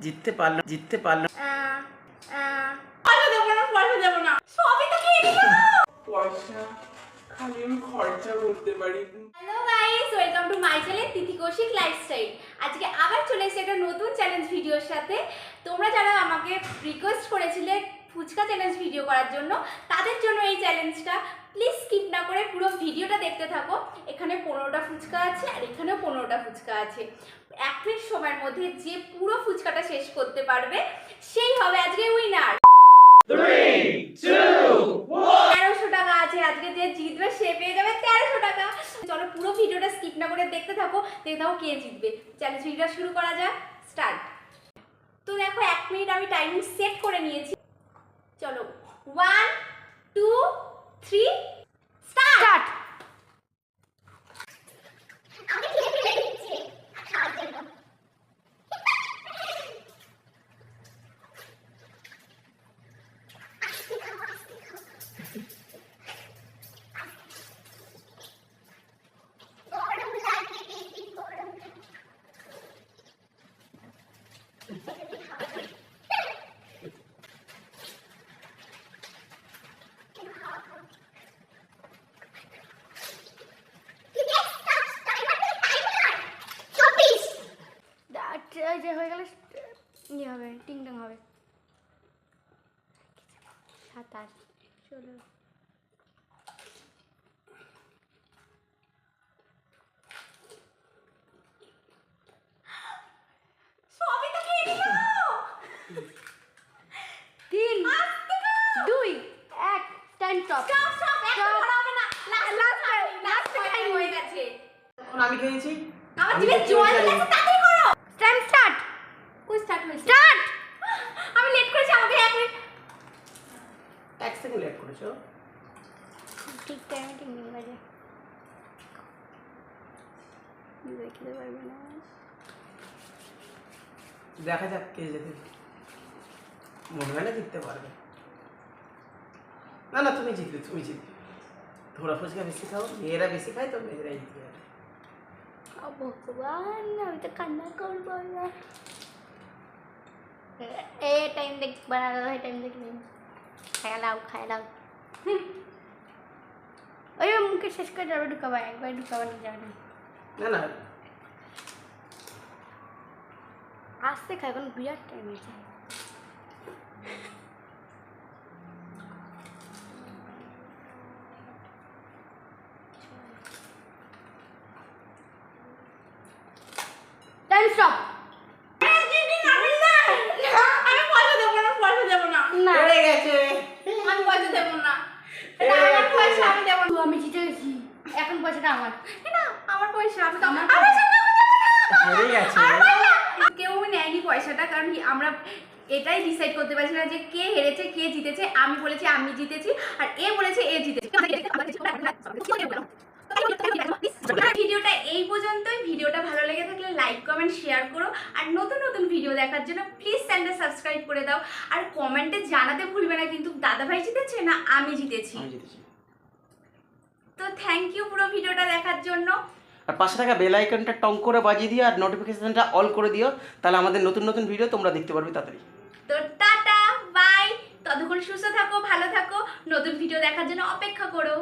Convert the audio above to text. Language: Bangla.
জিততে পারলো পয়সা দেবো না সবই তো খেয়ে নিল। পয়সা খালি আমি খরচা করতে পারি। Hello guys, welcome to my channel Tithi Koushik lifestyle. আজকে আবার চলে এসেছি একটা নতুন চ্যালেঞ্জ ভিডিওর সাথে। তোমরা যারা আমাকে রিকোয়েস্ট করেছিলে ফুচকা চ্যালেঞ্জ ভিডিও করার জন্য, তাদের জন্য এই চ্যালেঞ্জটা। প্লিজ স্কিপ না করে পুরো ভিডিওটা দেখতে থাকো। এখানে 15টা ফুচকা আছে আর এখানেও 15টা ফুচকা আছে। 1 মিনিট সময়ের মধ্যে যে পুরো ফুচকাটা শেষ করতে পারবে সেই হবে আজকে উইনার। 1300 টাকা আছে, আজকে যে জিতবে সে পেয়ে যাবে 1300 টাকা। চলো পুরো ভিডিওটা স্কিপ না করে দেখতে থাকো কে জিতবে। চ্যালেঞ্জ ভিডিওটা শুরু করা যাক, স্টার্ট। তো দেখো 1 মিনিট আমি টাইমিং সেট করে নিয়েছি। চলো 1 2 3 স্টার্ট। যে হয়ে গেলে ইয়ে হবে, টিং টং হবে। 27 চলো সবই তো খেয়ে নিল। 3 2 1 টাইম স্টপ। স্টপ এখন করা হবে না। লাস্ট টাইম হয়ে গেছে। আমি খেয়েছি। আমার জিভে জল লেগেছে, তাড়াতাড়ি করো। Time start. কই স্টার্ট হইছে? স্টার্ট। আমি লেট করেছি, আমাকে 1 মিনিট 1 সেকেন্ড লেট করেছো। ঠিক টাইমে টিং টিং বাজে। দেখতে পারবে না। দেখা যাক কে যেতে। মনে হয় না জিততে পারবে। না তুমি জিতবে। থোড়া ফুচকা বেশি খাও, মেয়েরা বেশি খায় তো মেয়েরাই জিতে যাবে। ভগবান, আমি তো কান্না করবো না। এ টাইম দেখ বানা দাও, টাইম দেখ খায় দাও। ওই মুখে শেষ করে যাবে, ঢুকাবা একবার, ঢুকাবা না যাবে না আসতে খায়, এখন বিরাট টাইম আছে। Time stop. আমি পয়সা দেবো না। হেরে গেছে। আমি পয়সা দেবো না। এটা আমার পয়সা, আমি দেবো না। আমি জিতে গেছি, এখন পয়সাটা আমার। না আমার পয়সা, আমি তো আমার হেরে গেছে। কেউ নেয়নি পয়সাটা, কারণ আমরা এটাই ডিসাইড করতে পারছি না যে কে হেরেছে কে জিতেছে। আমি বলেছি আমি জিতেছি আর এ বলেছে এ জিতেছে। ভিডিওটা এই পর্যন্তই। ভিডিওটা ভালো লেগে থাকলে লাইক কমেন্ট শেয়ার করো। আর নতুন নতুন ভিডিও দেখার জন্য প্লিজ চ্যানেলটা সাবস্ক্রাইব করে দাও। আর কমেন্টে জানাতে ভুলবে না কিন্তু দাদাভাই জিতেছে না আমি জিতেছি। তো থ্যাংক ইউ পুরো ভিডিওটা দেখার জন্য। আর পাশে থাকা বেল আইকনটা টং করে বাজিয়ে দিও আর নোটিফিকেশনটা অল করে দিও, তাহলে আমাদের নতুন নতুন ভিডিও তোমরা দেখতে পারবে তাড়াতাড়ি। তো টাটা বাই। ততক্ষণ সুস্থ থাকো, ভালো থাকো, নতুন ভিডিও দেখার জন্য অপেক্ষা করো।